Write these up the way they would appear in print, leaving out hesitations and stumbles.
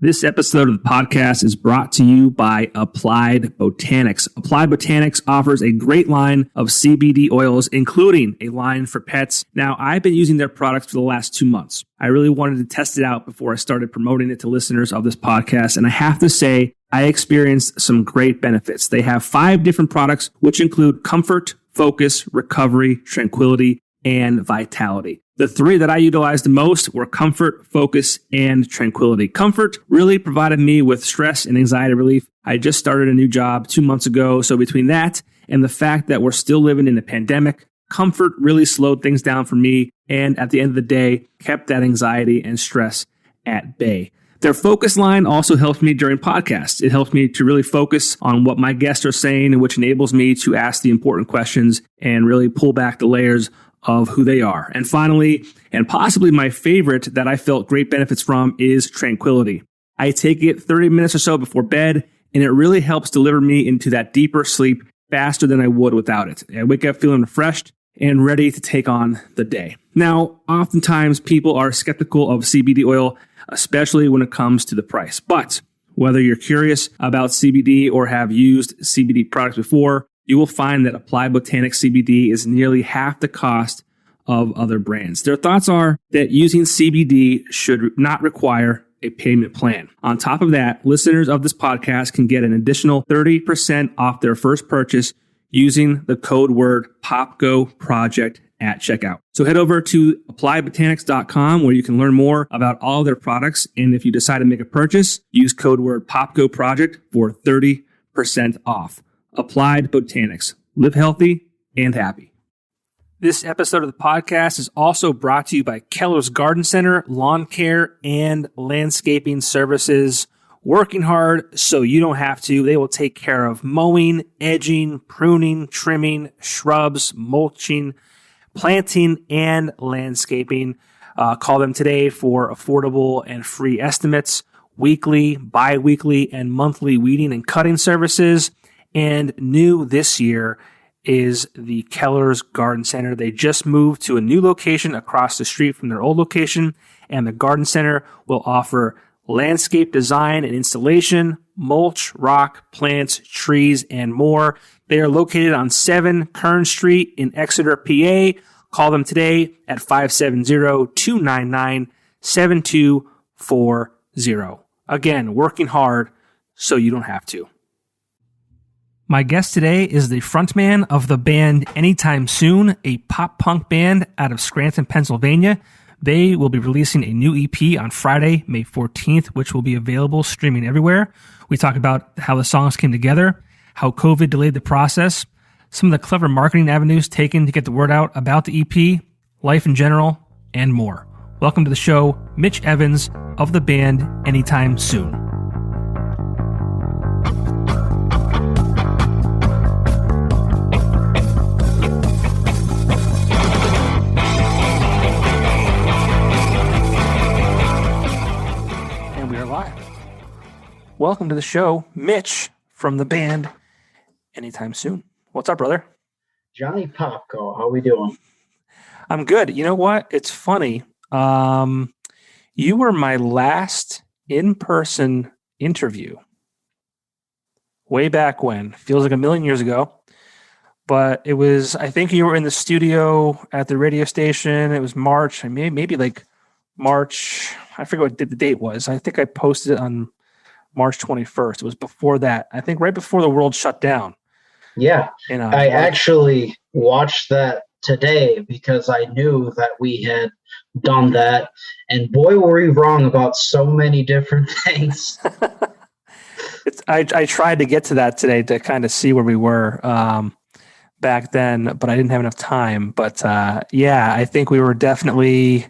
This episode of the podcast is brought to you by Applied Botanics. Applied Botanics offers a great line of CBD oils, including a line for pets. Now, I've been using their products for the last 2 months. I really wanted to test it out before I started promoting it to listeners of this podcast, and I have to say, I experienced some great benefits. They have 5 different products, which include comfort, focus, recovery, tranquility, and vitality. The 3 that I utilized the most were comfort, focus, and tranquility. Comfort really provided me with stress and anxiety relief. I just started a new job 2 months ago, so between that and the fact that we're still living in a pandemic, comfort really slowed things down for me, and at the end of the day, kept that anxiety and stress at bay. Their focus line also helps me during podcasts. It helps me to really focus on what my guests are saying, which enables me to ask the important questions and really pull back the layers of who they are. And finally, and possibly my favorite that I felt great benefits from, is tranquility. I take it 30 minutes or so before bed, and it really helps deliver me into that deeper sleep faster than I would without it. I wake up feeling refreshed and ready to take on the day. Now, oftentimes people are skeptical of CBD oil, especially when it comes to the price. But whether you're curious about CBD or have used CBD products before, you will find that Applied Botanics CBD is nearly half the cost of other brands. Their thoughts are that using CBD should not require a payment plan. On top of that, listeners of this podcast can get an additional 30% off their first purchase using the code word Popko Project at checkout. So head over to appliedbotanics.com where you can learn more about all their products. And if you decide to make a purchase, use code word Popko Project for 30% off. Applied Botanics. Live healthy and happy. This episode of the podcast is also brought to you by Keller's Garden Center, Lawn Care, and Landscaping Services. Working hard so you don't have to. They will take care of mowing, edging, pruning, trimming, shrubs, mulching, planting, and landscaping. Call them today for affordable and free estimates, weekly, bi-weekly, and monthly weeding and cutting services. And new this year is the Keller's Garden Center. They just moved to a new location across the street from their old location, and the Garden Center will offer landscape design and installation, mulch, rock, plants, trees, and more. They are located on 7 Kern Street in Exeter, PA. Call them today at 570-299-7240. Again, working hard so you don't have to. My guest today is the frontman of the band Anytime Soon, a pop-punk band out of Scranton, Pennsylvania. They will be releasing a new EP on Friday, May 14th, which will be available streaming everywhere. We talk about how the songs came together, how COVID delayed the process, some of the clever marketing avenues taken to get the word out about the EP, life in general, and more. Welcome to the show, Mitch Evans of the band Anytime Soon. Welcome to the show, Mitch from the band Anytime Soon. What's up, brother? Johnny Popko, how we doing? I'm good. You know what? It's funny. You were my last in-person interview way back when. Feels like a million years ago. But it was, I think you were in the studio at the radio station. It was March, maybe like March. I forget what the date was. I think I posted it on March 21st. It was before that. I think right before the world shut down. Yeah. I actually watched that today because I knew that we had done that. And boy, were we wrong about so many different things. I tried to get to that today to kind of see where we were back then, but I didn't have enough time. But yeah, I think we were definitely...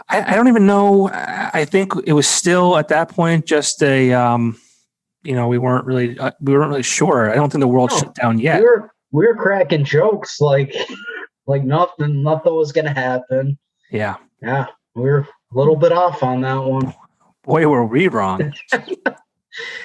I don't even know. I think it was still at that point just a, we weren't really sure. I don't think the world shut down yet. We were cracking jokes like nothing was gonna happen. Yeah. Yeah, we were a little bit off on that one. Boy, were we wrong. And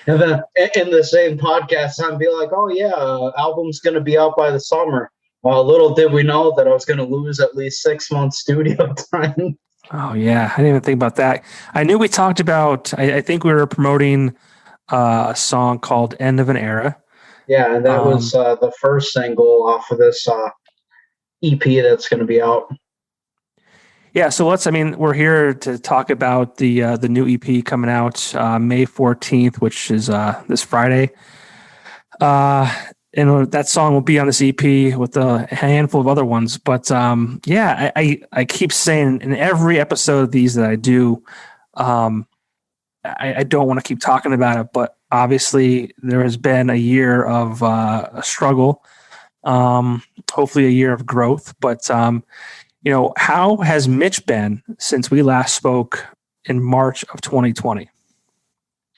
then in the same podcast, I'd be like, "Oh yeah, album's gonna be out by the summer." Well, little did we know that I was gonna lose at least 6 months studio time. Oh yeah, I didn't even think about that. I knew we talked about. I think we were promoting a song called "End of an Era." Yeah, and that was the first single off of this EP that's going to be out. Yeah, so let's. I mean, we're here to talk about the new EP coming out May 14th, which is this Friday. And that song will be on this EP with a handful of other ones. But yeah, I keep saying in every episode of these that I do, I don't want to keep talking about it, but obviously there has been a year of a struggle, hopefully a year of growth. But how has Mitch been since we last spoke in March of 2020?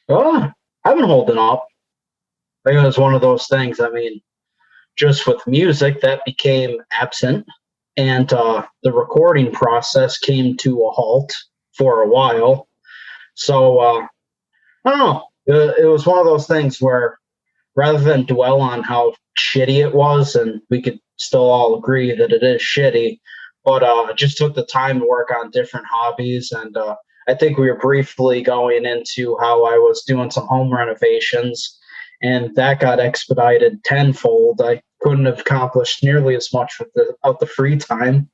Oh, I've been holding up. I think it was one of those things. I mean, just with music that became absent, and the recording process came to a halt for a while. So I don't know. It was one of those things where rather than dwell on how shitty it was, and we could still all agree that it is shitty, but I just took the time to work on different hobbies. And I think we were briefly going into how I was doing some home renovations, and that got expedited tenfold. I couldn't have accomplished nearly as much without the free time.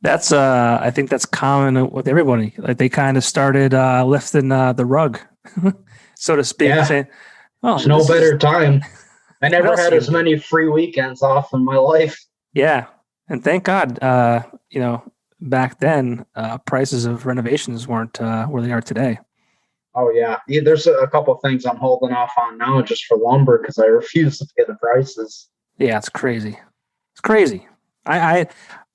That's I think that's common with everybody. Like they kind of started lifting the rug, so to speak, Yeah. saying, "Oh, there's no better time." I never had as many free weekends off in my life. Yeah, and thank God, back then prices of renovations weren't where they are today. Oh yeah, there's a couple of things I'm holding off on now just for lumber because I refuse to pay the prices. Yeah, it's crazy. It's crazy.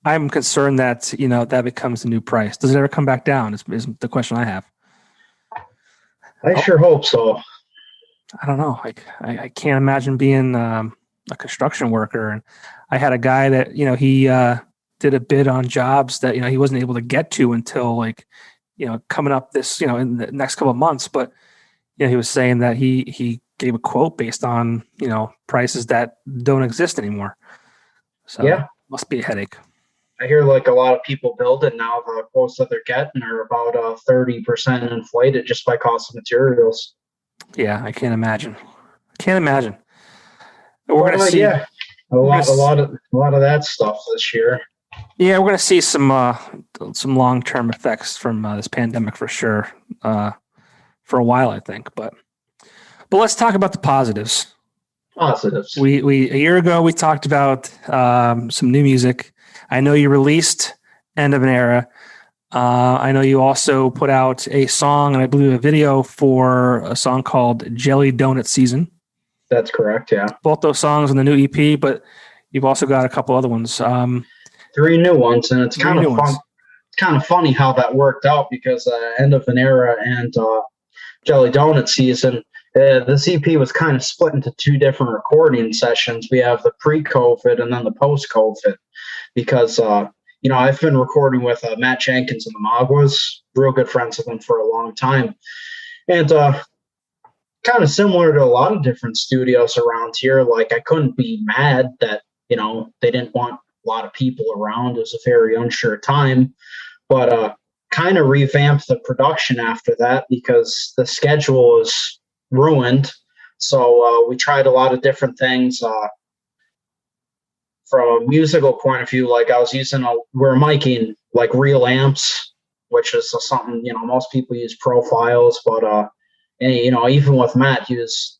I'm concerned that that becomes the new price. Does it ever come back down? Is the question I have. I sure hope so. I don't know. I can't imagine being a construction worker. And I had a guy that he did a bid on jobs that he wasn't able to get to until coming up this in the next couple of months. But he was saying that he gave a quote based on prices that don't exist anymore. So yeah, must be a headache. I hear like a lot of people building now, the quotes that they're getting are about 30% inflated just by cost of materials. Yeah, I can't imagine. We're gonna see. Yeah, a lot of that stuff this year. Yeah, we're gonna see some long-term effects from this pandemic for sure. For a while, I think, but let's talk about the positives. We a year ago we talked about some new music. I know you released "End of an Era." I know you also put out a song and I believe a video for a song called "Jelly Donut Season." That's correct. Yeah, both those songs on the new EP, but you've also got a couple other ones. 3 new ones, and it's kind of fun. It's kind of funny how that worked out because "End of an Era" and "Jelly Donut Season." This EP was kind of split into 2 different recording sessions. We have the pre-COVID and then the post-COVID, because I've been recording with Matt Jenkins and the Magwas, real good friends with them for a long time, and kind of similar to a lot of different studios around here. Like I couldn't be mad that they didn't want a lot of people around. It was a very unsure time, but kind of revamped the production after that because the schedule was ruined. So we tried a lot of different things. From a musical point of view, like I was we're miking like real amps, which is something, most people use profiles, but even with Matt, he was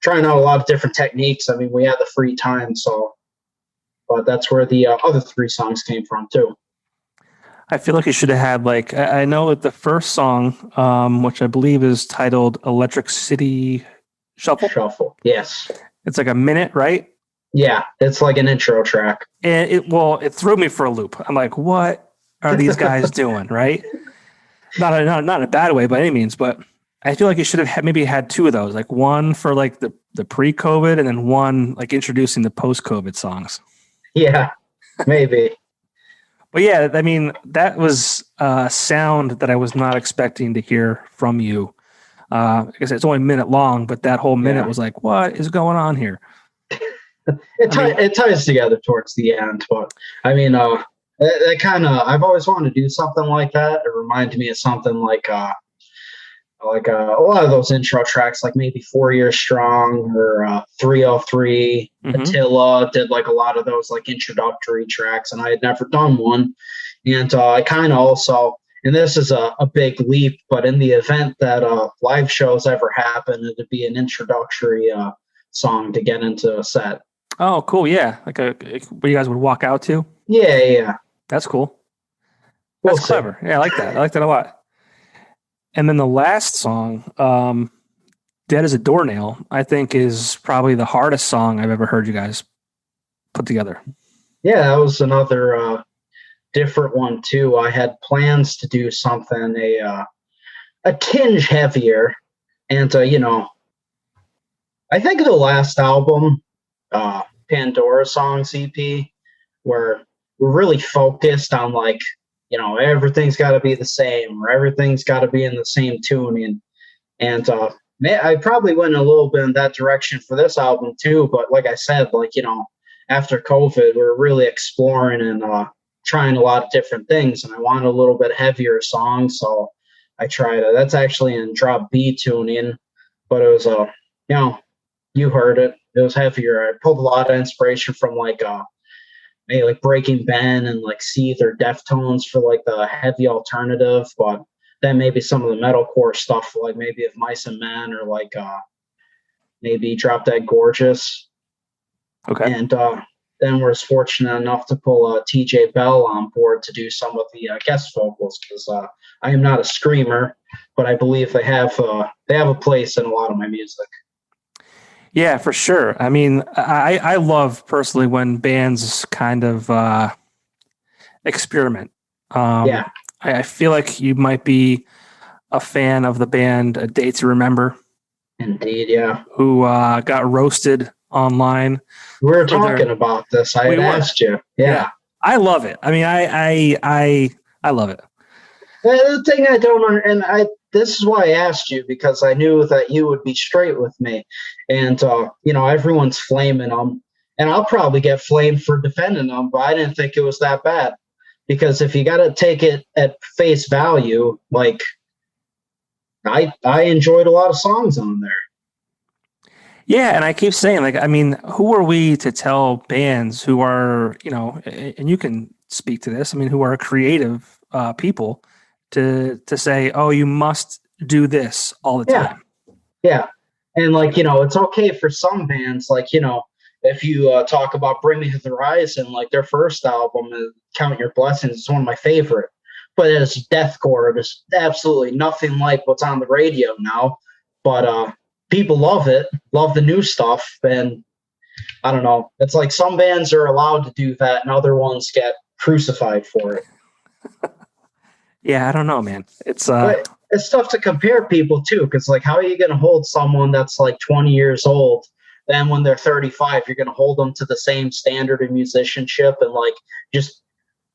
trying out a lot of different techniques. I mean, we had the free time, but that's where the other 3 songs came from too. I feel like you should have had I know that the first song, which I believe is titled "Electric City Shuffle." Shuffle, yes. It's like a minute, right? Yeah, it's like an intro track. And it threw me for a loop. I'm like, what are these guys doing, right? Not in a bad way by any means, but I feel like you should have maybe had 2 of those, like one for like the pre-COVID and then one like introducing the post-COVID songs. Yeah, maybe. But yeah, I mean, that was a sound that I was not expecting to hear from you. Because it's only a minute long, but that whole minute was like, what is going on here? It ties together towards the end, but I mean, That kind of, I've always wanted to do something like that. It reminded me of something like a lot of those intro tracks, like maybe 4 Years Strong or 303. Attila did like a lot of those like introductory tracks, and I had never done one. And I kind of also, and this is a big leap, but in the event that live shows ever happen, it'd be an introductory song to get into a set. Oh, cool. Yeah. Like where you guys would walk out to? Yeah. That's cool. That's clever. Yeah, I like that. I like that a lot. And then the last song, Dead as a Doornail, I think is probably the hardest song I've ever heard you guys put together. Yeah, that was another different one too. I had plans to do something a tinge heavier, and I think the last album, Pandora Songs EP, where we're really focused on like, everything's got to be the same, or everything's got to be in the same tuning. And I probably went a little bit in that direction for this album too. But like I said, like, after COVID, we're really exploring and trying a lot of different things. And I wanted a little bit heavier song. So I tried it. That's actually in drop B tuning, but it was, you heard it. It was heavier. I pulled a lot of inspiration from like, maybe like Breaking Ben and like Seether or Deftones for like the heavy alternative, but then maybe some of the metalcore stuff, like maybe of Mice and Men or like maybe Drop Dead Gorgeous. Okay. And then we're fortunate enough to pull TJ Bell on board to do some of the guest vocals, because I am not a screamer, but I believe they have a place in a lot of my music. Yeah, for sure. I mean, I love personally when bands kind of experiment. I feel like you might be a fan of the band A Day to Remember. Indeed, yeah. Who got roasted online. We were talking about this. I had asked you. Yeah. I love it. I mean, I love it. The thing I don't, and this is why I asked you, because I knew that you would be straight with me. And, everyone's flaming them. And I'll probably get flamed for defending them, but I didn't think it was that bad. Because if you got to take it at face value, like, I enjoyed a lot of songs on there. Yeah, and I keep saying, like, I mean, who are we to tell bands who are, and you can speak to this, I mean, who are creative people to say, oh, you must do this all the time. Yeah. And like, it's okay for some bands, like, if you talk about Bring Me to the Horizon, like their first album, Count Your Blessings, is one of my favorite. But as deathcore, there's absolutely nothing like what's on the radio now. But people love it, love the new stuff. And I don't know. It's like some bands are allowed to do that and other ones get crucified for it. Yeah, I don't know, man. It's tough to compare people too, because like, how are you going to hold someone that's like 20 years old? Then when they're 35, you're going to hold them to the same standard of musicianship and like just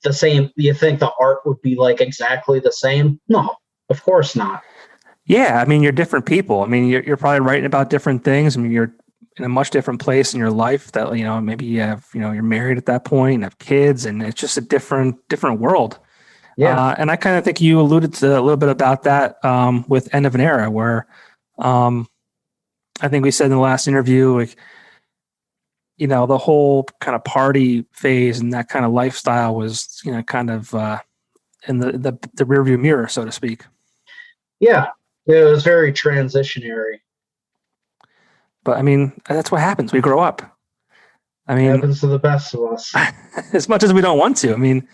the same. You think the art would be like exactly the same? No, of course not. Yeah, I mean, you're different people. I mean, you're probably writing about different things. I mean, you're in a much different place in your life that, maybe you have, you're married at that point and have kids, and it's just a different world. Yeah. And I kind of think you alluded to a little bit about that with End of an Era, where I think we said in the last interview, like, the whole kind of party phase and that kind of lifestyle was, kind of in the rearview mirror, so to speak. Yeah, it was very transitionary. But I mean, that's what happens. We grow up. I mean, it happens to the best of us. As much as we don't want to. I mean,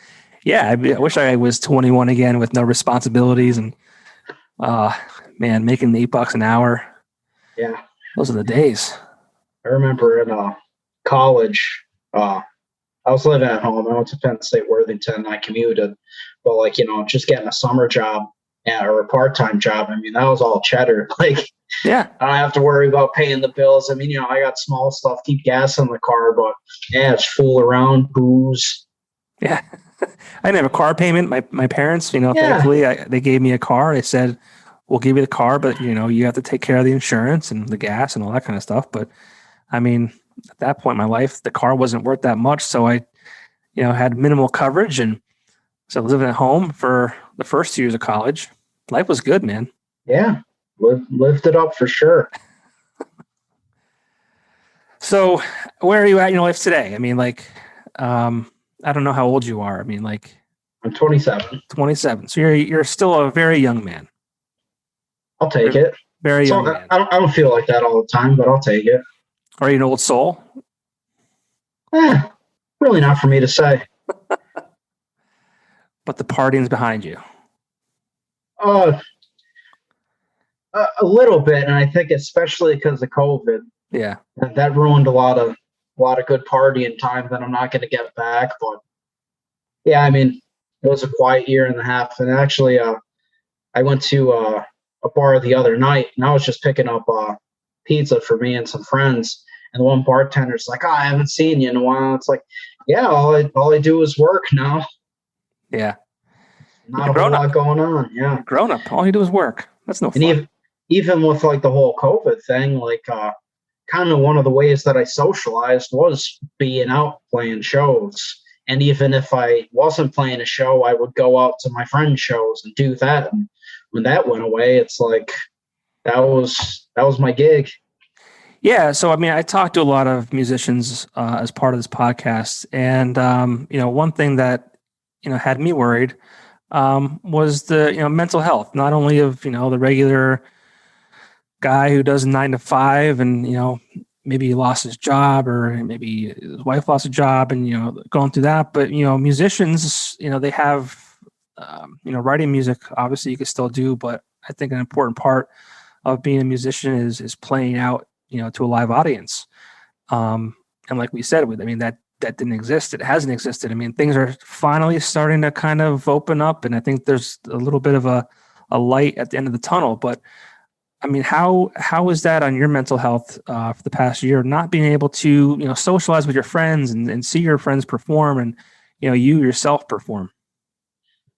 yeah, I wish I was 21 again with no responsibilities and, man, making $8 an hour. Yeah. Those are the days. I remember in college, I was living at home. I went to Penn State Worthington. I commuted. But, like, just getting a summer job or a part-time job, I mean, that was all cheddar. Like, yeah, I don't have to worry about paying the bills. I mean, I got small stuff, keep gas in the car, but, yeah, it's fool around, booze. Yeah. I didn't have a car payment. My parents, thankfully, they gave me a car. They said, we'll give you the car, but, you have to take care of the insurance and the gas and all that kind of stuff. But, I mean, at that point in my life, the car wasn't worth that much. So I had minimal coverage. And so I was living at home for the first 2 years of college. Life was good, man. Yeah. Lived it up for sure. So where are you at in your life today? I mean, like, I don't know how old you are. I mean, like, I'm 27. 27. So you're still a very young man. I'll take it. Very young man. I don't feel like that all the time, but I'll take it. Are you an old soul? Really not for me to say. But the partying's behind you. A little bit, and I think especially because of COVID. Yeah. That ruined a lot of good partying time that I'm not going to get back. But yeah, I mean, it was a quiet year and a half. And actually, I went to a bar the other night, and I was just picking up pizza for me and some friends. And the one bartender's like, "Oh, I haven't seen you in a while." It's like, yeah, all I do is work now. Yeah. Not a whole lot going on. Yeah. Grown up. All you do is work. That's no fun. And even with like the whole COVID thing, like kind of one of the ways that I socialized was being out playing shows. And even if I wasn't playing a show, I would go out to my friends' shows and do that. And when that went away, it's like that was my gig. Yeah. So, I mean, I talked to a lot of musicians as part of this podcast. And, one thing that, had me worried was the, mental health, not only of, the regular guy who does 9 to 5 and, maybe he lost his job or maybe his wife lost a job and, going through that. But, musicians, they have, writing music, obviously you can still do, but I think an important part of being a musician is playing out, to a live audience. And like we said, that didn't exist. It hasn't existed. I mean, things are finally starting to kind of open up, and I think there's a little bit of a light at the end of the tunnel. But I mean, how is that on your mental health for the past year, not being able to, socialize with your friends and see your friends perform and, you yourself perform?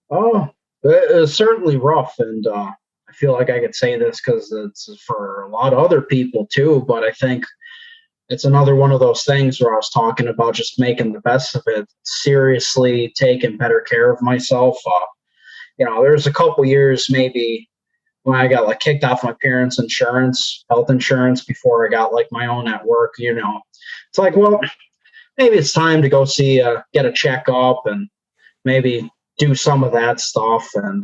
Oh, it was certainly rough. And I feel like I could say this because it's for a lot of other people too, but I think it's another one of those things where I was talking about just making the best of it, seriously taking better care of myself. There's a couple years maybe when I got like kicked off my parents' health insurance before I got like my own at work, it's like, well, maybe it's time to go see, get a checkup and maybe do some of that stuff. And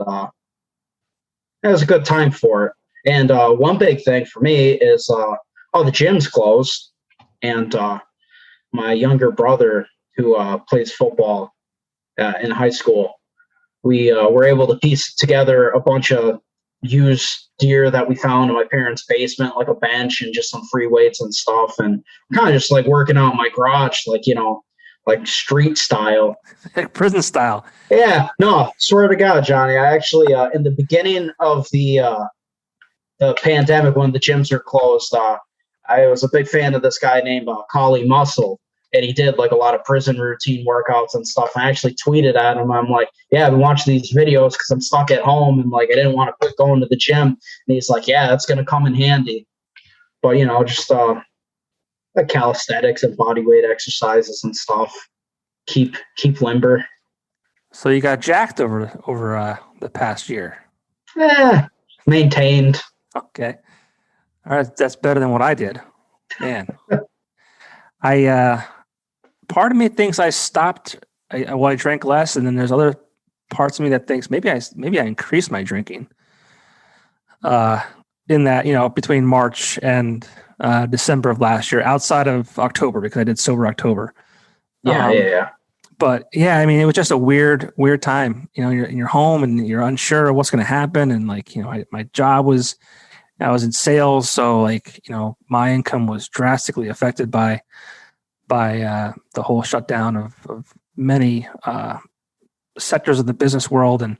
it was a good time for it. And one big thing for me is, the gym's closed. And my younger brother, who plays football in high school, we were able to piece together a bunch of used gear that we found in my parents' basement, like a bench and just some free weights and stuff. And kind of just like working out in my garage, like, like street style. Like prison style. Yeah, no, swear to God, Johnny. I actually, in the beginning of the pandemic, when the gyms are closed, I was a big fan of this guy named Collie Muscle, and he did like a lot of prison routine workouts and stuff. I actually tweeted at him. I'm like, yeah, I've been watching these videos because I'm stuck at home and like I didn't want to quit going to the gym. And he's like, yeah, that's going to come in handy. But, just like calisthenics and body weight exercises and stuff. Keep limber. So you got jacked over the past year. Maintained. Okay. All right, that's better than what I did. Man. Part of me thinks I stopped. I drank less, and then there's other parts of me that thinks maybe I increased my drinking. In that, between March and December of last year, outside of October, because I did sober October. Yeah. But yeah, I mean, it was just a weird time. You're in your home and you're unsure of what's going to happen, and like, my job was. I was in sales, so like, my income was drastically affected by the whole shutdown of many sectors of the business world. And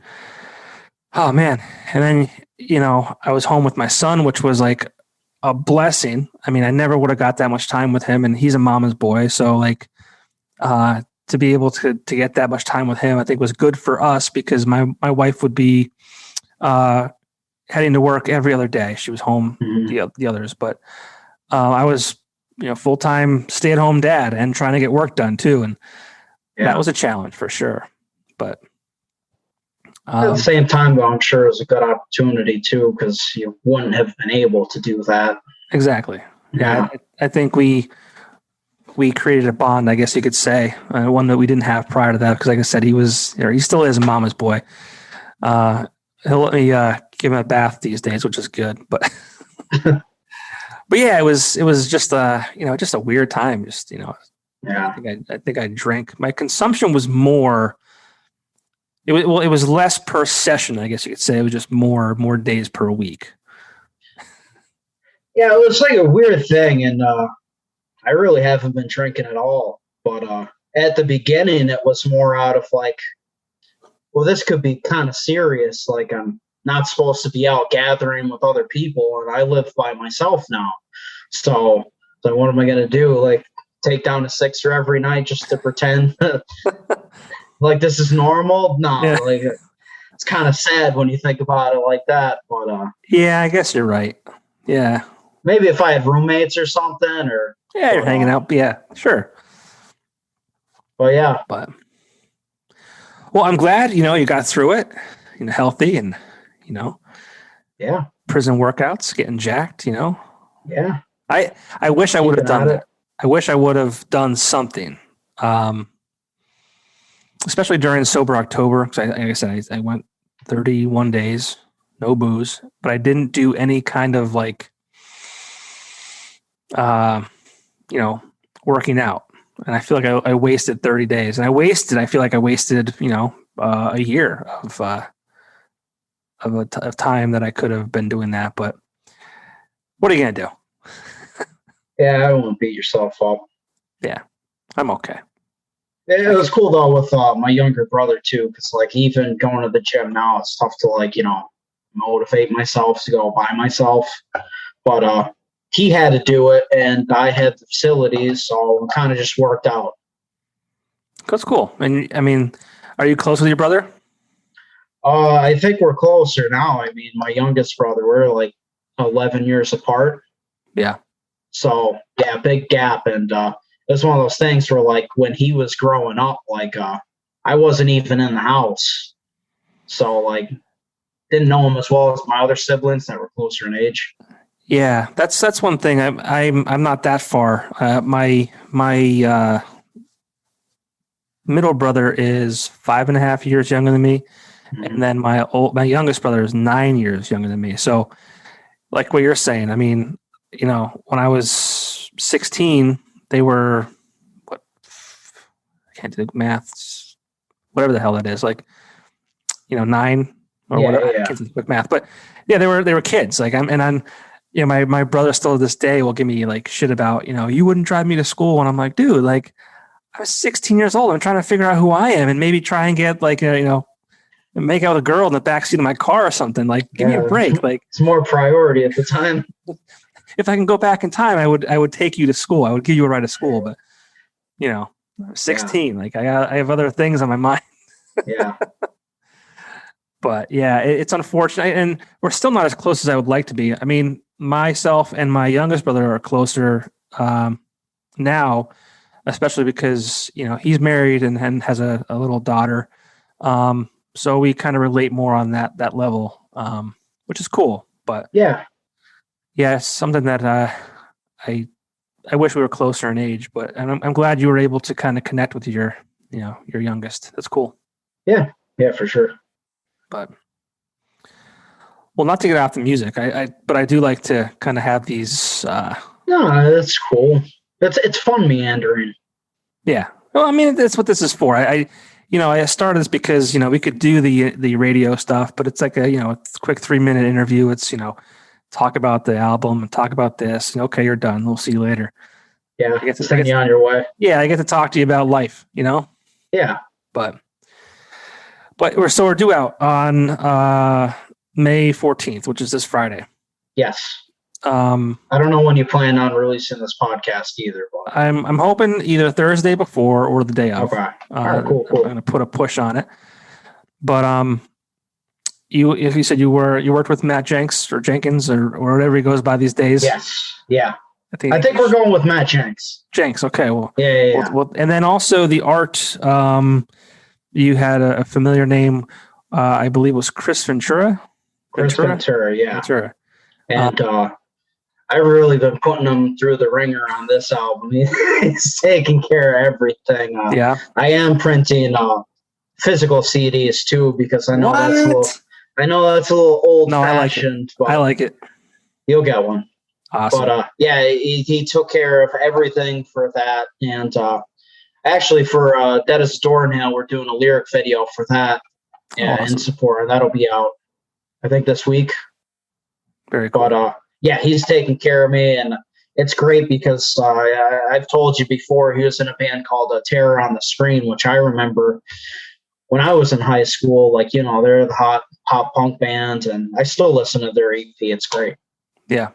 oh man, and then I was home with my son, which was like a blessing. I mean, I never would have got that much time with him, and he's a mama's boy, so like to be able to get that much time with him, I think was good for us because my wife would be heading to work every other day. She was home the others, but I was, full-time stay-at-home dad and trying to get work done too. And that was a challenge for sure. But at the same time, though, I'm sure it was a good opportunity too, because you wouldn't have been able to do that. Exactly. Yeah. I think we created a bond, I guess you could say, one that we didn't have prior to that. Because, like I said, he still is a mama's boy. He'll let me give him a bath these days, which is good. But but yeah, it was just just a weird time. Just yeah. I think I drank. My consumption was more. It was less per session, I guess you could say. It was just more days per week. Yeah, it was like a weird thing, and I really haven't been drinking at all. But at the beginning, it was more out of like, well, this could be kind of serious. Like, I'm not supposed to be out gathering with other people, and I live by myself now. So what am I going to do? Like, take down a sixer every night just to pretend like this is normal? No, yeah. Like it's kind of sad when you think about it like that. But yeah, I guess you're right. Yeah, maybe if I had roommates or something, or you're hanging out. Yeah, sure. Well, yeah, but well, I'm glad you got through it, healthy, and yeah, prison workouts, getting jacked. Yeah, I wish I would have done that. I wish I would have done something. Especially during sober October, because like I said, I went 31 days, no booze, but I didn't do any kind of like, working out. And I feel like I wasted 30 days, and I feel like I wasted, a year of time that I could have been doing that. But what are you going to do? Yeah, I won't beat yourself up. Yeah, I'm okay. It was cool though with my younger brother too, because like even going to the gym now, it's tough to motivate myself to go by myself. But he had to do it, and I had the facilities, so it kind of just worked out. That's cool. And I mean, are you close with your brother? I think we're closer now. I mean, my youngest brother, we're like 11 years apart. Yeah. So yeah, big gap, and it's one of those things where, like, when he was growing up, like, I wasn't even in the house. So, like, didn't know him as well as my other siblings that were closer in age. Yeah, that's one thing. I'm not that far. My middle brother is 5.5 years younger than me. Mm-hmm. And then my youngest brother is 9 years younger than me. So, like what you're saying, I mean, when I was 16, they were, I can't do maths, whatever the hell that is, like, 9 or whatever. Yeah. I can't do quick math, but yeah, they were kids. Like I'm my brother still to this day will give me like shit about, you wouldn't drive me to school. And I'm like, dude, like I was 16 years old. I'm trying to figure out who I am and maybe try and get like, make out with a girl in the backseat of my car or something. Like, give me a break. Like, it's more priority at the time. If I can go back in time, I would take you to school. I would give you a ride to school. But 16, like I have other things on my mind. Yeah. But yeah, it's unfortunate, and we're still not as close as I would like to be. I mean, myself and my youngest brother are closer now, especially because he's married and has a little daughter. So we kind of relate more on that level, which is cool. But yeah, it's something that I wish we were closer in age. But I'm glad you were able to kind of connect with your youngest. That's cool. Yeah, for sure. But well, not to get off the music, but I do like to kind of have these. No, that's cool. It's fun meandering. Yeah, well, I mean, that's what this is for. I started this because we could do the radio stuff, but it's like a quick 3-minute interview. It's talk about the album and talk about this. And okay, you're done. We'll see you later. Yeah, send you on your way. Yeah, I get to talk to you about life. Yeah, but we're due out on May 14th, which is this Friday. Yes. I don't know when you plan on releasing this podcast either. But I'm hoping either Thursday before or the day of. Okay. All right, cool. I'm going to put a push on it. But you said you worked with Matt Jenkins or whatever he goes by these days. Yes. Yeah. I think we're going with Matt Jenks. Jenks, okay. Well, yeah. Well, and then also the art. You had a familiar name. I believe it was Chris Ventura. Chris Ventura, yeah. Ventura. And I've really been putting him through the ringer on this album. He's taking care of everything. I am printing physical CDs too because I know that's a little old fashioned. I like it. You'll get one. Awesome. But he took care of everything for that. And actually for Dead as a Doornail, we're doing a lyric video for that. Yeah, awesome. In support. That'll be out, I think, this week. Very cool. But he's taking care of me, and it's great because I've told you before he was in a band called Terror on the Screen, which I remember when I was in high school. Like, you know, they're the hot pop punk band, and I still listen to their EP. It's great. Yeah.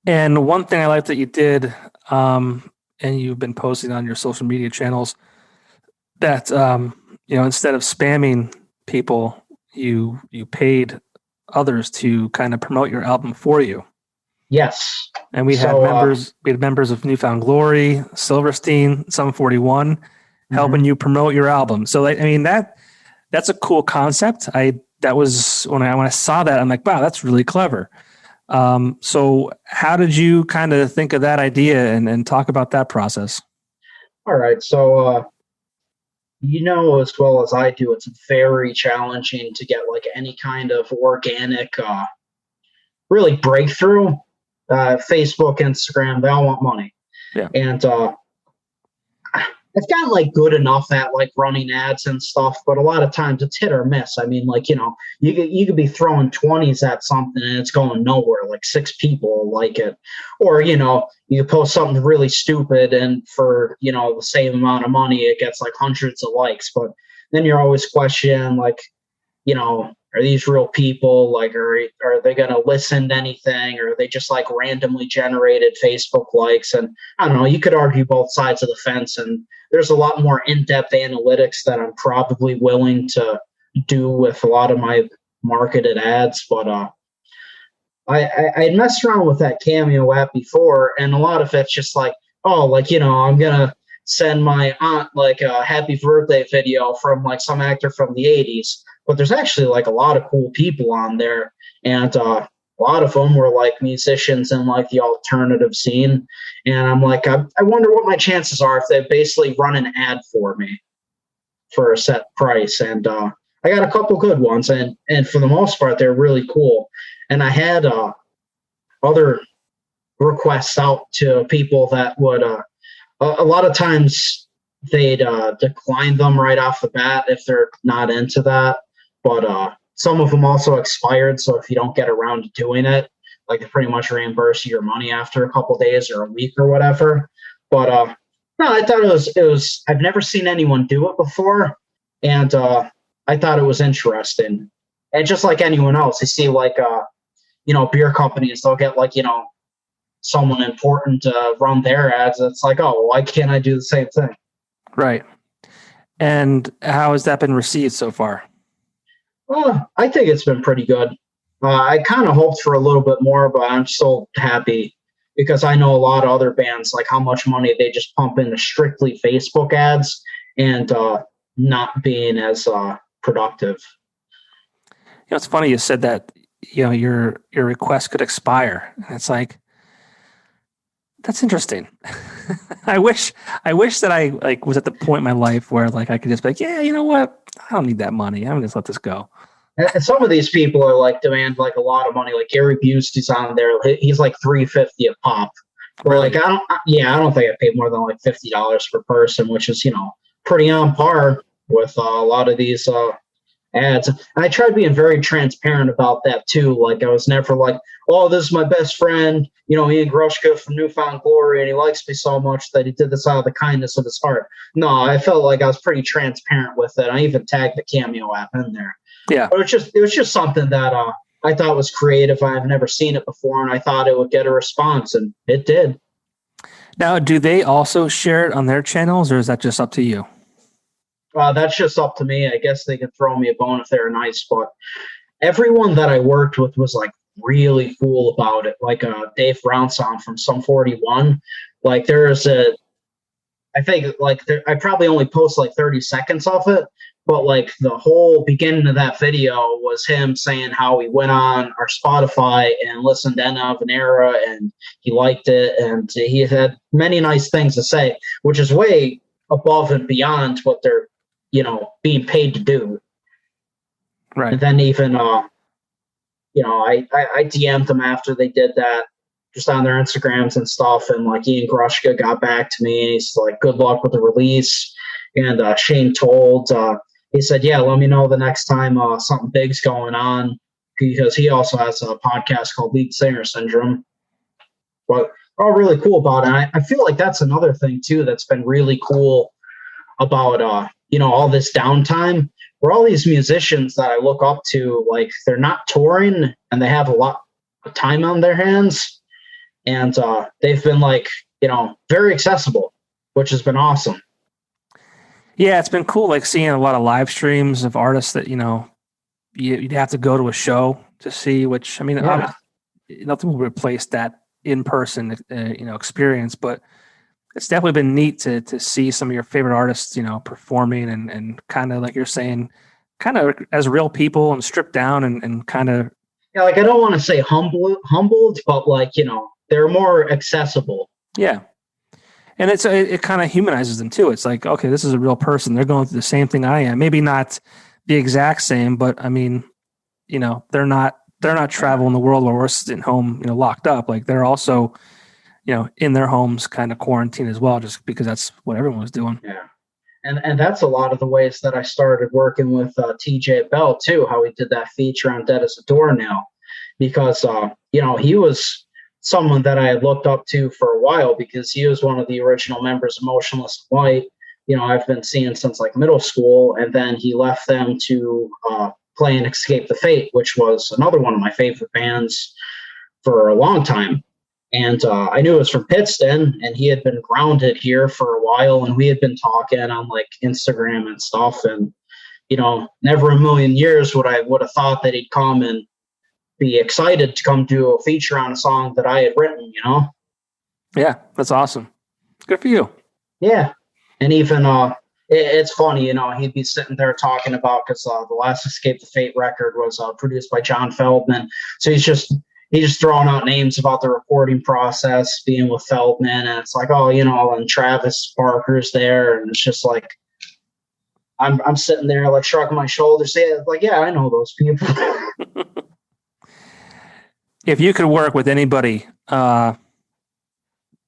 And one thing I like that you did, and you've been posting on your social media channels, that instead of spamming people, you paid others to kind of promote your album for you. Yes. And we had members of Newfound Glory, Silverstein, Sum 41 helping you promote your album. So that's a cool concept. That was when I saw that, I'm like, wow, that's really clever. So how did you kind of think of that idea and talk about that process? All right. So, as well as I do, it's very challenging to get like any kind of organic, really breakthrough. Facebook, Instagram, they all want money. Yeah. And I've gotten like good enough at like running ads and stuff, but a lot of times it's hit or miss. I mean, like, you could be throwing 20s at something and it's going nowhere. Like 6 people like it, or, you post something really stupid and for, the same amount of money, it gets like hundreds of likes. But then you're always questioning like, are these real people? Like, are they going to listen to anything? Or are they just like randomly generated Facebook likes? And I don't know, you could argue both sides of the fence. And there's a lot more in-depth analytics that I'm probably willing to do with a lot of my marketed ads. But I messed around with that Cameo app before, and a lot of it's just like, I'm going to send my aunt like a happy birthday video from like some actor from the 80s. But there's actually like a lot of cool people on there. And a lot of them were like musicians in like the alternative scene. And I'm like, I wonder what my chances are if they basically run an ad for me for a set price. And I got a couple good ones. And for the most part, they're really cool. And I had other requests out to people that would, a lot of times they'd decline them right off the bat if they're not into that. But some of them also expired, so if you don't get around to doing it, like they pretty much reimburse you your money after a couple days or a week or whatever. But no, I thought it was. I've never seen anyone do it before, and I thought it was interesting. And just like anyone else, you see like beer companies, they'll get like someone important to run their ads. It's like, oh, why can't I do the same thing? Right. And how has that been received so far? I think it's been pretty good. I kind of hoped for a little bit more, but I'm still happy because I know a lot of other bands, like how much money they just pump into strictly Facebook ads and not being as productive. It's funny you said that, your request could expire. And it's like, that's interesting. I wish that I like was at the point in my life where like I could just be like, yeah, you know what? I don't need that money. I'm just let this go. And some of these people are like demand like a lot of money. Like Gary Busey's on there. He's like $350 a pop. Or like I don't think I paid more than like $50 per person, which is pretty on par with a lot of these ads. And I tried being very transparent about that too. Like I was never like, oh, this is my best friend, Ian Grushka from Newfound Glory, and he likes me so much that he did this out of the kindness of his heart. No, I felt like I was pretty transparent with it. I even tagged the Cameo app in there. Yeah. But it was just something that I thought was creative. I've never seen it before, and I thought it would get a response, and it did. Now, do they also share it on their channels, or is that just up to you? That's just up to me. I guess they can throw me a bone if they're nice, but everyone that I worked with was like really cool about it. Like Dave Brown song from Sum 41. Like I think I probably only post like 30 seconds of it, but like the whole beginning of that video was him saying how he went on our Spotify and listened to End of an Era and he liked it and he had many nice things to say, which is way above and beyond what they're, being paid to do. Right. And then even, I DM'd them after they did that, just on their Instagrams and stuff. And like Ian Grushka got back to me and he's like, good luck with the release. And Shane told, he said, yeah, let me know the next time something big's going on, because he also has a podcast called Lead Singer Syndrome. But all really cool about it. And I feel like that's another thing too that's been really cool about all this downtime, where all these musicians that I look up to, like, they're not touring and they have a lot of time on their hands. And they've been like, very accessible, which has been awesome. Yeah, it's been cool, like seeing a lot of live streams of artists that, you'd have to go to a show to see, which, I mean, nothing will replace that in-person, experience, but it's definitely been neat to see some of your favorite artists, performing and kind of, like you're saying, kind of as real people and stripped down and kind of. Yeah, like I don't want to say humbled, but like, they're more accessible. Yeah. And it kind of humanizes them too. It's like, okay, this is a real person. They're going through the same thing I am. Maybe not the exact same, but I mean, they're not traveling the world where we're sitting home, locked up. Like they're also, in their homes kind of quarantine as well, just because that's what everyone was doing. Yeah. And that's a lot of the ways that I started working with TJ Bell too, how he did that feature on Dead as a Doornail, because, he was someone that I had looked up to for a while, because he was one of the original members of Motionless in White. I've been seeing since like middle school, and then he left them to play in Escape the Fate, which was another one of my favorite bands for a long time. And I knew it was from Pittston, and he had been grounded here for a while, and we had been talking on like Instagram and stuff. And, never in a million years would have thought that he'd come and be excited to come do a feature on a song that I had written, Yeah, that's awesome. Good for you. Yeah. And even, it's funny, he'd be sitting there talking about, because the last Escape the Fate record was produced by John Feldman. So he's just throwing out names about the recording process, being with Feldman. And it's like, oh, and Travis Barker's there. And it's just like, I'm sitting there like shrugging my shoulders. Yeah, I know those people. If you could work with anybody, on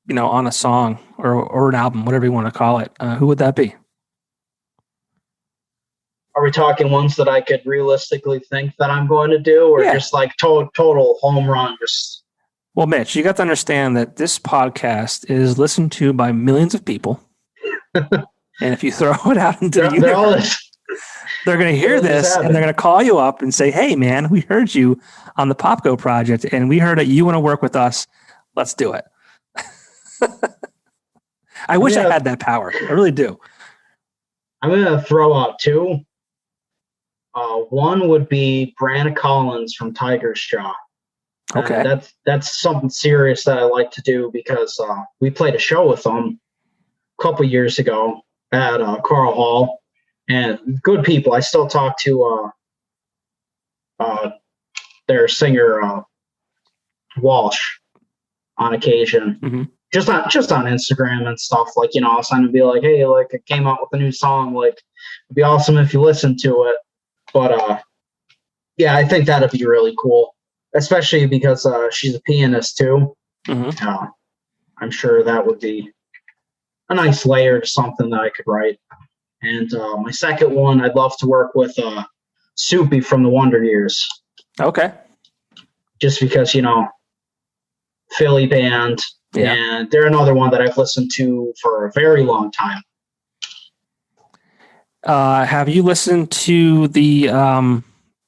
a song or an album, whatever you want to call it, who would that be? Are we talking ones that I could realistically think that I'm going to do, or just like total home run? Well, Mitch, you got to understand that this podcast is listened to by millions of people. And if you throw it out into the universe, they're going to hear this and they're going to call you up and say, hey, man, we heard you on the Popko Project and we heard that you want to work with us. Let's do it. I wish I had that power. I really do. I'm going to throw out two. One would be Brandon Collins from Tiger's Jaw. Okay. That's something serious that I like to do, because we played a show with them a couple years ago at Carl Hall, and good people. I still talk to their singer Walsh on occasion, just on Instagram and stuff. Like, I'll send and be like, hey, like I came out with a new song. Like, it'd be awesome if you listen to it. But yeah, I think that'd be really cool, especially because she's a pianist too. I'm sure that would be a nice layer to something that I could write. And my second one, I'd love to work with Soupy from the Wonder Years. Okay. Just because, Philly band, and they're another one that I've listened to for a very long time. Have you listened to the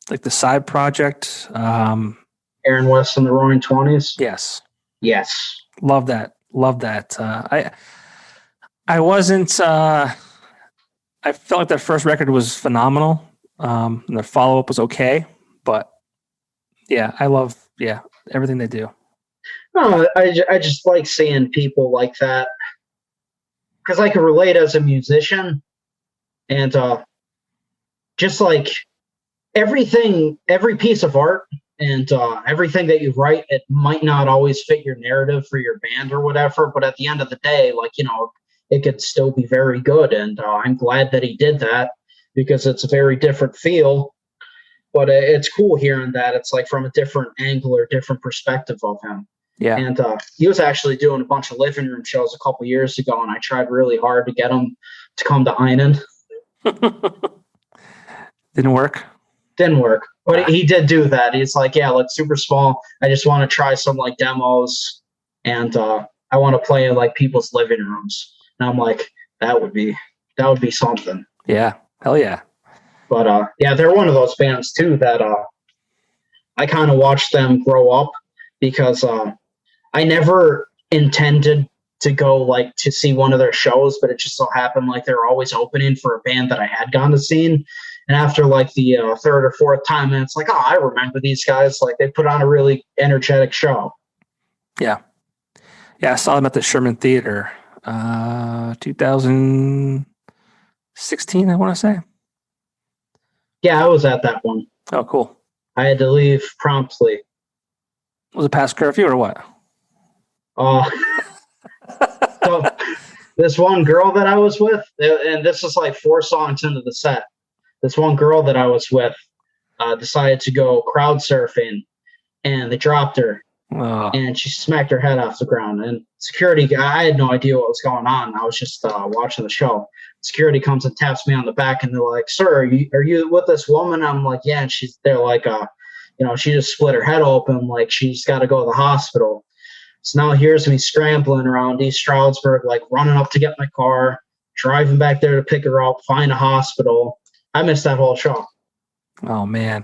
the side project? Aaron West and the Roaring Twenties? Yes. Yes. Love that. I wasn't, I felt like their first record was phenomenal. And their follow-up was okay, but yeah, I love Yeah, everything they do. No, I just like seeing people like that because I can relate as a musician, and just like everything, every piece of art and everything that you write, it might not always fit your narrative for your band or whatever, but at the end of the day, like, it could still be very good. And I'm glad that he did that because it's a very different feel. But it's cool hearing that it's like from a different angle or different perspective of him. Yeah. And he was actually doing a bunch of living room shows a couple years ago, and I tried really hard to get him to come to Einen. Didn't work? Didn't work. But he did do that. He's like, yeah, like super small. I just want to try some like demos, and I want to play in like people's living rooms. And I'm like, that would be something. Yeah. Hell yeah. But yeah, they're one of those bands too that I kind of watched them grow up because I never intended to go like to see one of their shows, but it just so happened like they were always opening for a band that I had gone to see. And after like the third or fourth time, and it's like, oh, I remember these guys. Like they put on a really energetic show. Yeah. Yeah, I saw them at the Sherman Theater 2016, I want to say. Yeah, I was at that one. Oh, cool. I had to leave promptly. Was it past curfew or what? So this one girl that I was with, and this is like 4 songs into the set, this one girl that I was with decided to go crowd surfing, and they dropped her. Oh. And she smacked her head off the ground. And security guy, I had no idea what was going on. I was just watching the show. Security comes and taps me on the back, and they're like, "Sir, are you with this woman?" I'm like, "Yeah." And they're like, she just split her head open. Like she's got to go to the hospital. So now here's me scrambling around East Stroudsburg, like running up to get my car, driving back there to pick her up, find a hospital. I missed that whole show. Oh man.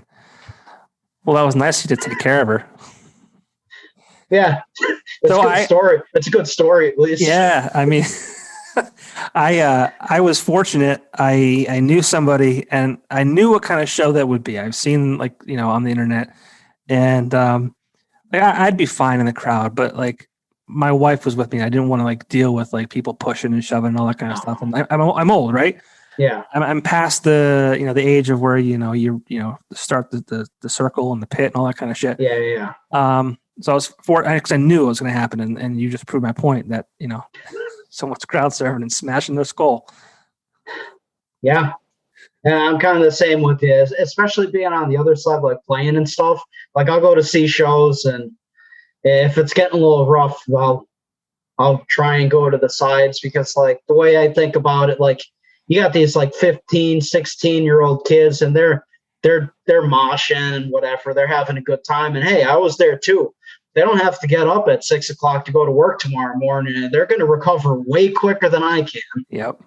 Well, that was nice of you to take care of her. Yeah, it's a good story. It's a good story, at least. Yeah, I mean, I was fortunate. I knew somebody, and I knew what kind of show that would be. I've seen on the internet, and I'd be fine in the crowd, but like my wife was with me. I didn't want to like deal with like people pushing and shoving and all that kind of stuff. And I'm old, right? Yeah, I'm past the the age of where you start the circle and the pit and all that kind of shit. Yeah. So I was because I knew it was going to happen, and you just proved my point that someone's crowd surfing and smashing their skull. Yeah, I'm kind of the same with you, especially being on the other side, like playing and stuff. Like I'll go to see shows, and if it's getting a little rough, well, I'll try and go to the sides because, like, the way I think about it, like you got these like 15, 16-year-old kids, and they're moshing and whatever. They're having a good time, and hey, I was there too. They don't have to get up at 6 o'clock to go to work tomorrow morning, and they're going to recover way quicker than I can. Yep.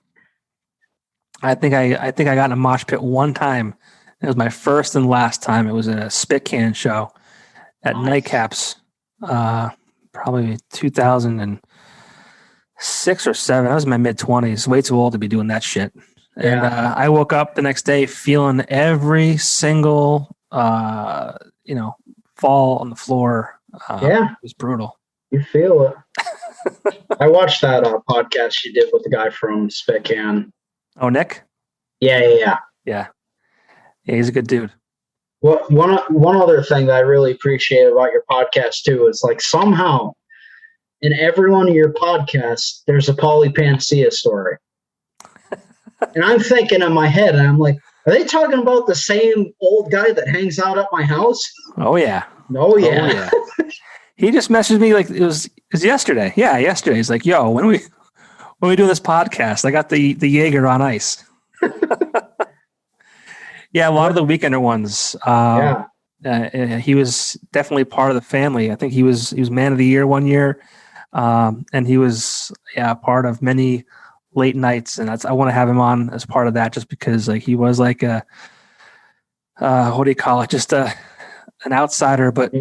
I think I got in a mosh pit one time. It was my first and last time. It was a spit can show at Nightcaps, probably 2006 or 7. I was in my mid-20s, way too old to be doing that shit. And I woke up the next day feeling every single, fall on the floor. It was brutal. You feel it. I watched that podcast you did with the guy from Spit Can. Oh, Nick? Yeah. Yeah, he's a good dude. Well, one other thing that I really appreciate about your podcast too is like somehow in every one of your podcasts there's a Pauly Pansia story. And I'm thinking in my head, and I'm like, are they talking about the same old guy that hangs out at my house? Oh yeah. Oh yeah. He just messaged me like it was yesterday. Yeah, yesterday. He's like, "Yo, when we doing this podcast? I got the Jaeger on ice." Yeah, a lot of the Weekender ones. He was definitely part of the family. I think he was Man of the Year one year, and he was part of many late nights. And I want to have him on as part of that, just because like he was like a what do you call it? Just an outsider, but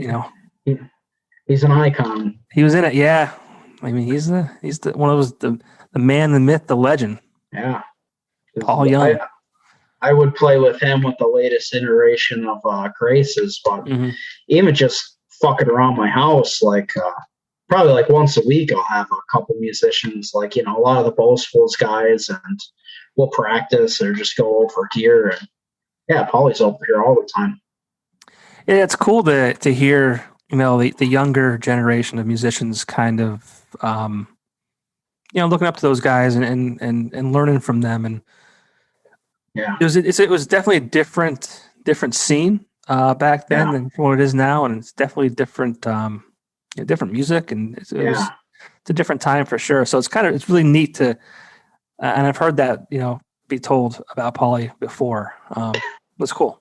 he's an icon. He was in it, yeah. I mean, he's the one of those the man, the myth, the legend. Yeah, Paul Young. I would play with him with the latest iteration of Graces, but even just fucking around my house, like probably like once a week, I'll have a couple musicians, like, a lot of the Boastfuls guys, and we'll practice or just go over gear. And yeah, Polly's over here all the time. Yeah, it's cool to hear, the younger generation of musicians kind of, looking up to those guys and learning from them. And yeah, it was definitely a different scene back then than what it is now, and it's definitely different music, and it's a different time for sure. So it's really neat to, and I've heard that be told about Polly before. It's cool.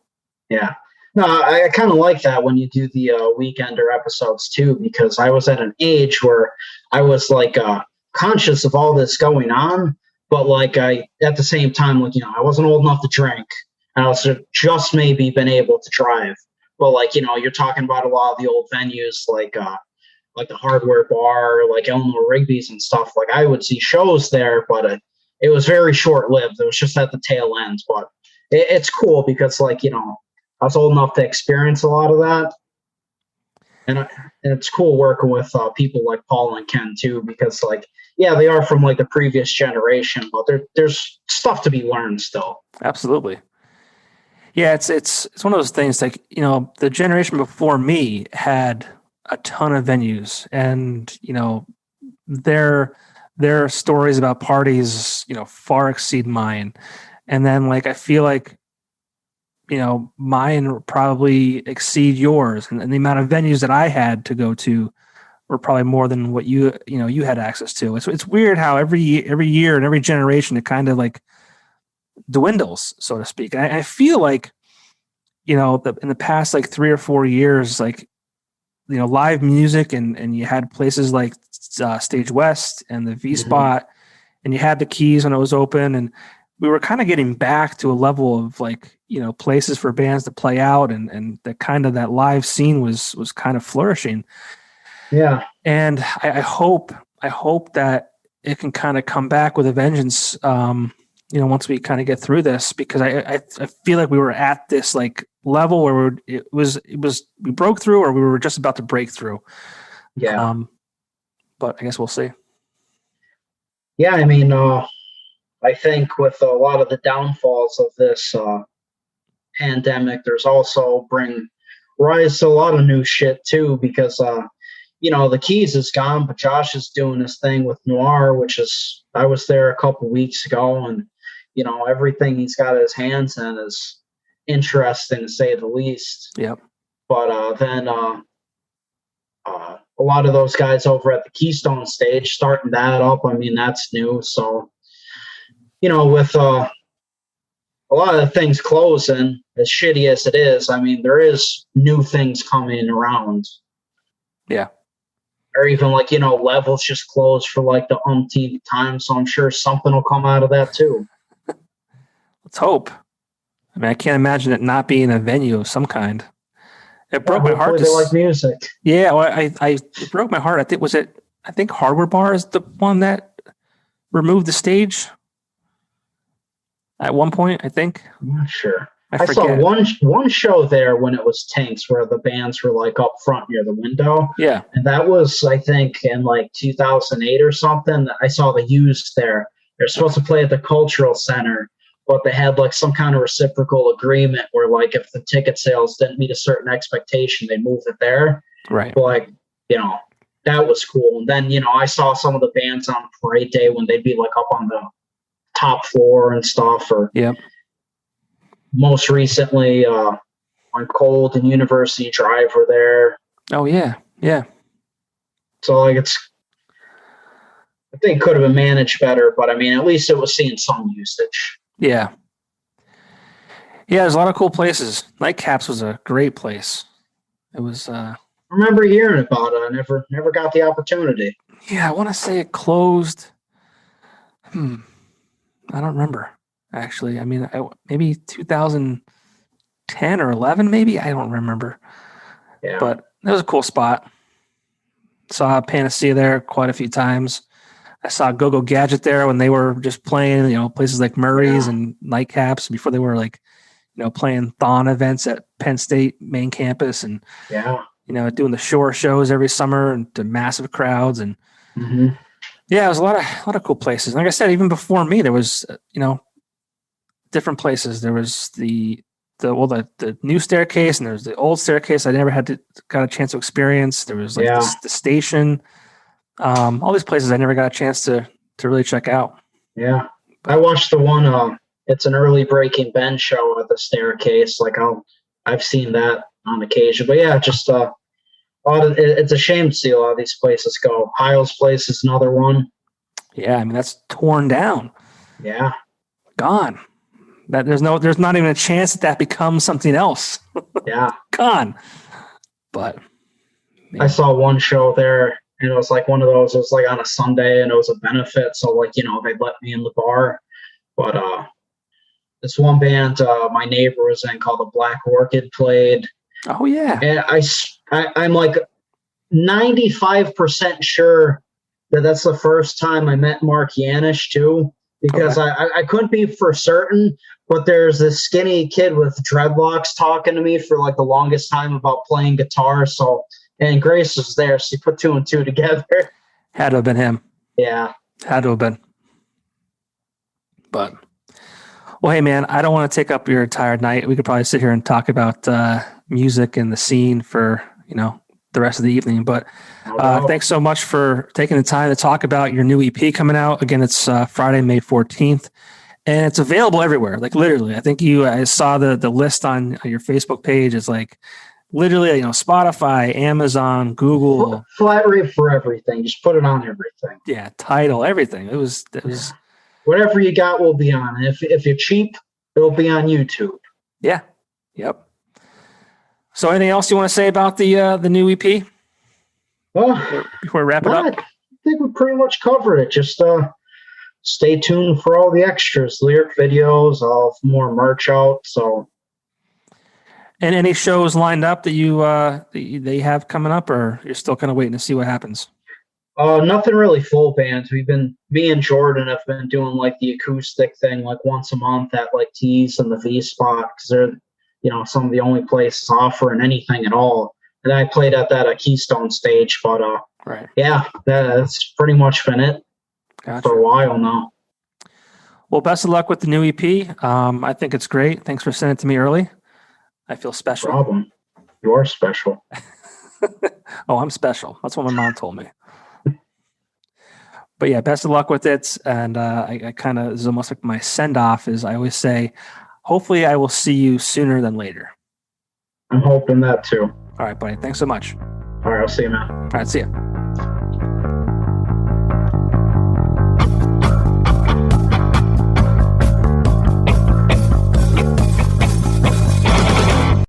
Yeah. No, I kind of like that when you do the Weekender episodes too, because I was at an age where I was like conscious of all this going on, but like I at the same time, like, I wasn't old enough to drink, and I was just maybe been able to drive. But like, you're talking about a lot of the old venues, like the Hardware Bar, like Eleanor Rigby's and stuff. Like I would see shows there, but it was very short lived. It was just at the tail end. But it's cool because, like, I was old enough to experience a lot of that. And it's cool working with people like Paul and Ken too, because like, yeah, they are from like the previous generation, but there's stuff to be learned still. Absolutely. Yeah, it's one of those things like, the generation before me had a ton of venues, and, their stories about parties, far exceed mine. And then like, I feel like, mine probably exceed yours, and the amount of venues that I had to go to were probably more than what you had access to. It's weird how every year and every generation it kind of like dwindles, so to speak. And I feel like, in the past like 3 or 4 years, like, live music and you had places like Stage West and the V Spot, and you had the Keys when it was open, and we were kind of getting back to a level of like, places for bands to play out, and the kind of that live scene was kind of flourishing. Yeah. And I hope that it can kind of come back with a vengeance, once we kind of get through this, because I feel like we were at this like level where we broke through, or we were just about to break through. Yeah. But I guess we'll see. Yeah. I mean, I think with a lot of the downfalls of this pandemic, there's also bring rise to a lot of new shit too, because the Keys is gone, but Josh is doing this thing with Noir, which is, I was there a couple weeks ago, and everything he's got his hands in is interesting to say the least. Yep. But then a lot of those guys over at the Keystone stage starting that up, I mean, that's new. So with a lot of the things closing, as shitty as it is, I mean, there is new things coming around. Yeah. Or even like, Levels just closed for like the umpteenth time. So I'm sure something will come out of that too. Let's hope. I mean, I can't imagine it not being a venue of some kind. It broke my heart. They like music. Yeah. Well, it broke my heart. I think Hardware Bar is the one that removed the stage at one point, I think. I'm not sure. I saw one show there when it was Tanks, where the bands were like up front near the window. Yeah. And that was, I think, in like 2008 or something. I saw the Used there. They're supposed to play at the Cultural Center, but they had like some kind of reciprocal agreement where like if the ticket sales didn't meet a certain expectation, they moved it there. Right. But like, that was cool. And then, I saw some of the bands on parade day when they'd be like up on the top floor and stuff, or most recently on Cold and University Drive were there. Oh yeah. So like I think it could have been managed better, but I mean, at least it was seeing some usage. Yeah, there's a lot of cool places. Nightcaps was a great place. It was I remember hearing about it. I never got the opportunity. Yeah, I want to say it closed. I don't remember, actually. I mean, maybe 2010 or 11, maybe? I don't remember. Yeah. But it was a cool spot. Saw Panacea there quite a few times. I saw Go-Go Gadget there when they were just playing, places like Murray's and Nightcaps before they were like, playing Thon events at Penn State main campus. And doing the shore shows every summer and to massive crowds. And yeah, it was a lot of cool places. And like I said, even before me, there was, different places. There was the new staircase, and there's the old staircase I never got a chance to experience. There was like the station, all these places I never got a chance to really check out. Yeah. I watched the one, it's an early Breaking Ben show at the staircase. Like I've seen that on occasion, but yeah, just, it's a shame to see a lot of these places go. Heil's place is another one. Yeah. I mean, that's torn down. Yeah. Gone. That there's not even a chance that becomes something else. Yeah. Gone. But man. I saw one show there, and it was like one of those, it was like on a Sunday, and it was a benefit. So like, they let me in the bar. But this one band my neighbor was in called the Black Orchid played. Oh yeah. And I'm like 95% sure that's the first time I met Mark Yanish too. Because I couldn't be for certain, but there's this skinny kid with dreadlocks talking to me for like the longest time about playing guitar. So, and Grace was there, so you put 2 and 2 together. Had to have been him. Yeah. Had to have been. But, well, hey man, I don't want to take up your entire night. We could probably sit here and talk about music and the scene for, the rest of the evening. But thanks so much for taking the time to talk about your new EP coming out. Again, it's Friday, May 14th, and it's available everywhere. Like literally, I think I saw the list on your Facebook page. It's like literally, Spotify, Amazon, Google. Flat rate for everything. Just put it on everything. Yeah, Tidal, everything. It was whatever you got will be on. If you're cheap, it'll be on YouTube. Yeah. Yep. So anything else you want to say about the new EP? Well, before we wrap it up? I think we pretty much covered it. Just stay tuned for all the extras, lyric videos, all more merch out. So, and any shows lined up that they have coming up, or you're still kind of waiting to see what happens? Nothing really full bands. Me and Jordan have been doing like the acoustic thing like once a month at like T's and the V Spot because they're some of the only places offering anything at all. And I played at that Keystone stage, but right. Yeah, that's pretty much been it for a while now. Well, best of luck with the new EP. I think it's great. Thanks for sending it to me early. I feel special. No problem. You are special. Oh, I'm special. That's what my mom told me. But yeah, best of luck with it. And I kind of, is almost like my send off is I always say, hopefully I will see you sooner than later. I'm hoping that too. All right, buddy. Thanks so much. All right, I'll see you, man. All right, see you.